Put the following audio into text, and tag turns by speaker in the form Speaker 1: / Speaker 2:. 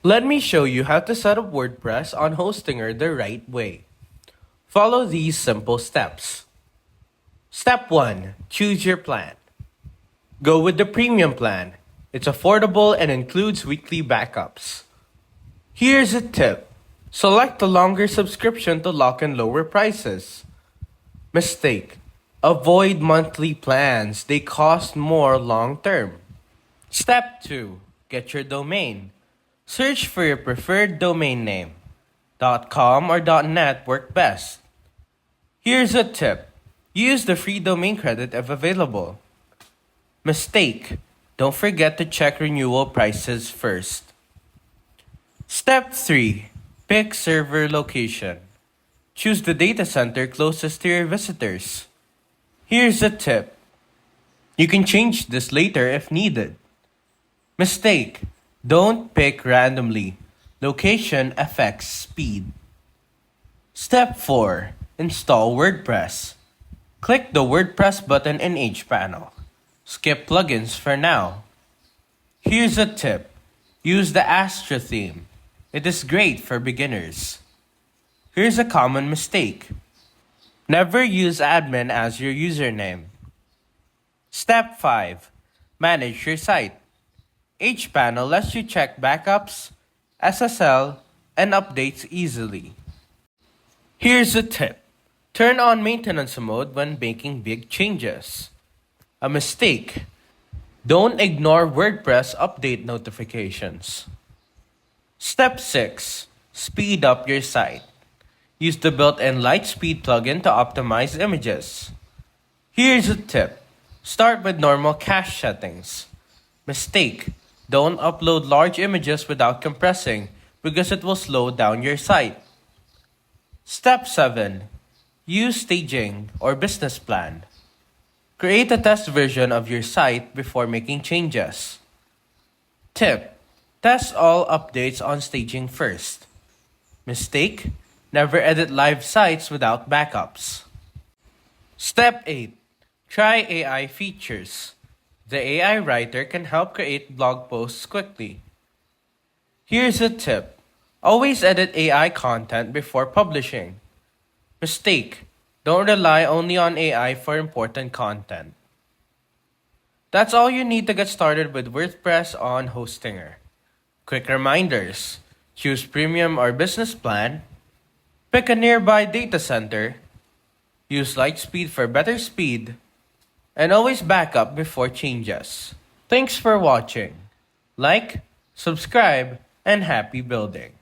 Speaker 1: Let me show you how to set up WordPress on Hostinger the right way. Follow these simple steps. Step 1. Choose your plan. Go with the premium plan. It's affordable and includes weekly backups. Here's a tip. Select the longer subscription to lock in lower prices. Mistake. Avoid monthly plans. They cost more long term. Step 2. Get your domain. Search for your preferred domain name. .com or .net work best. Here's a tip. Use the free domain credit if available. Mistake. Don't forget to check renewal prices first. Step 3. Pick server location. Choose the data center closest to your visitors. Here's a tip. You can change this later if needed. Mistake. Don't pick randomly. Location affects speed. Step 4. Install WordPress. Click the WordPress button in each panel. Skip plugins for now. Here's a tip. Use the Astra theme. It is great for beginners. Here's a common mistake. Never use admin as your username. Step 5. Manage your site. Each panel lets you check backups, SSL, and updates easily. Here's a tip. Turn on maintenance mode when making big changes. A mistake. Don't ignore WordPress update notifications. Step 6. Speed up your site. Use the built-in Lightspeed plugin to optimize images. Here's a tip. Start with normal cache settings. Mistake. Don't upload large images without compressing because it will slow down your site. Step 7. Use staging or business plan. Create a test version of your site before making changes. Tip. Test all updates on staging first. Mistake. Never edit live sites without backups. Step 8. Try AI features. The AI writer can help create blog posts quickly. Here's a tip. Always edit AI content before publishing. Mistake. Don't rely only on AI for important content. That's all you need to get started with WordPress on Hostinger. Quick reminders. Choose premium or business plan. Pick a nearby data center. Use Lightspeed for better speed. And always back up before changes. Thanks for watching. Like, subscribe, and happy building.